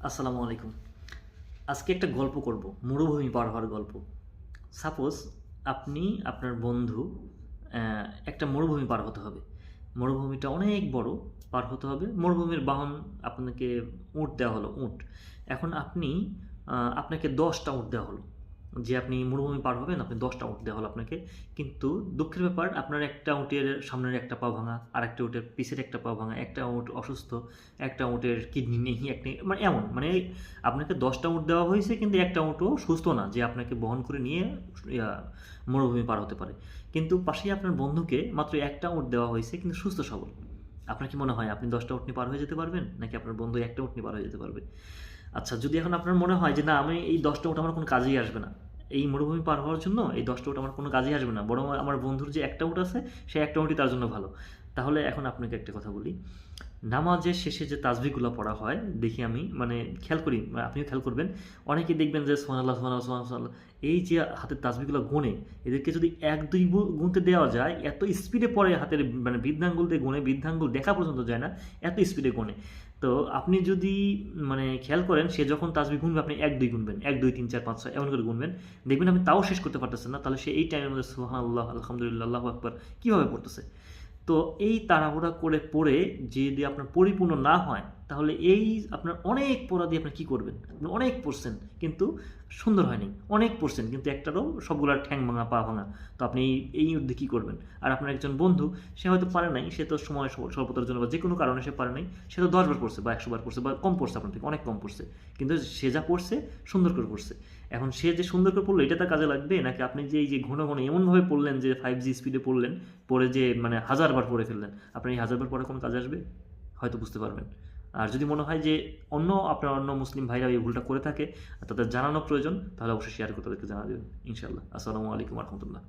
আসসালামু আলাইকুম। আজকে একটা গল্প করব, মরুভূমি পার হওয়ার গল্প। সাপোজ আপনি আপনার বন্ধু একটা মরুভূমি পার হতে হবে। মরুভূমিটা অনেক বড়, পার হতে হবে। মরুভূমির বাহন আপনাকে উট দেওয়া হলো, উট। এখন আপনাকে 10টা উট দেওয়া হলো যে আপনি মরুভূমি পার হবেন, আপনি 10টা উট দেওয়া হলো আপনাকে। কিন্তু দুঃখের ব্যাপার, আপনার একটা উটের সামনের একটা পা ভাঙা, আর একটা উটের পিছের একটা পা ভাঙা, একটা উট অসুস্থ, একটা উটের কিডনি নেই, একটা মানে এমন মানে আপনাকে 10টা উট দেওয়া হয়েছে, কিন্তু একটা উটও সুস্থ না যে আপনাকে বহন করে নিয়ে ইয়া, মরুভূমি পার হতে পারে। কিন্তু পাশেই আপনার বন্ধুকে মাত্র একটা উট দেওয়া হয়েছে, কিন্তু সুস্থ সবল। আপনার কি মনে হয় আপনি 10টা উট নিয়ে পার হয়ে যেতে পারবেন, নাকি আপনার বন্ধু একটা উট নিয়ে পার হয়ে যেতে পারবে? আচ্ছা, যদি এখন আপনার মনে হয় যে না, আমি এই 10টা উট আমার কোনো কাজেই আসবে না, এই মরুভূমি পার হওয়ার জন্য এই 10টা উট আমার কোনো কাজেই আসবে না, বরং আমার বন্ধুর যে একটা উট আছে সেই একটা উটই তার জন্য ভালো, তাহলে এখন আপনাকে একটা কথা বলি। নামাজের শেষে যে তাসবিহগুলো পড়া হয় দেখি আমি, মানে খেয়াল করি, আপনিও খেয়াল করবেন। অনেকেই দেখবেন যে সুবহানাল্লাহ সুবহানাল্লাহ সুবহানাল্লাহ, এই যে হাতের তাসবিহগুলো গোনে, এদেরকে যদি এক দুই গুনতে দেওয়া যায়, এত স্পিডে পড়ে হাতের, মানে বৃদ্ধাঙ্গুল দিয়ে গোনে, বৃদ্ধাঙ্গুল দেখা পর্যন্ত যায় না, এত স্পিডে গোনে। তো আপনি যদি মানে খেয়াল করেন, সে যখন তাসবিহ গুনবে আপনি এক দুই গুনবেন, 1 2 3 4 5 6 এমন করে গুনবেন। দেখবেন আপনি তাও শেষ করতে পারতেছেন না, তাহলে সে এই টাইমের মধ্যে সুবহানাল্লাহ আলহামদুলিল্লাহ আল্লাহু আকবার কীভাবে পড়তেছে? তো এই তাড়াহুড়া করে পড়ে যদি আপনার পরিপূর্ণ না হয়, তাহলে এই আপনার অনেক পড়া দিয়ে আপনি কী করবেন? আপনি অনেক পড়ছেন কিন্তু সুন্দর হয়নি, অনেক পড়ছেন কিন্তু একটারও সবগুলার ঠ্যাং ভাঙা, পা ভাঙা। তো আপনি এই যুদ্ধে কী করবেন? আর আপনার একজন বন্ধু, সে হয়তো পারে নাই, সে তো সময় স্বল্পতার জন্য বা যে কোনো কারণে সে পারে নাই, সে তো 10 বার পড়ছে বা 100 বার পড়ছে বা কম পড়ছে আপনার থেকে, অনেক কম পড়ছে। কিন্তু সে যা পড়ছে সুন্দর করে পড়ছে। এখন সে যে সুন্দর করে পড়লো এটা তার কাজে লাগবে, নাকি আপনি যে এই যে ঘন ঘন এমনভাবে পড়লেন যে 5G স্পিডে পড়লেন, পড়ে যে মানে 1000 বার পড়ে ফেললেন, আপনার এই 1000 বার পড়া কোনো কাজে আসবে? হয়তো বুঝতে পারবেন। আর যদি মনে হয় যে আপনার অন্য মুসলিম ভাইরা এই ভুলটা করে থাকে, তাদের জানানো প্রয়োজন, তাহলে অবশ্যই শেয়ার করে তাদেরকে জানা দেবেন। ইনশাআল্লাহ। আসসালামু আলাইকুম রহমতুল্লাহ।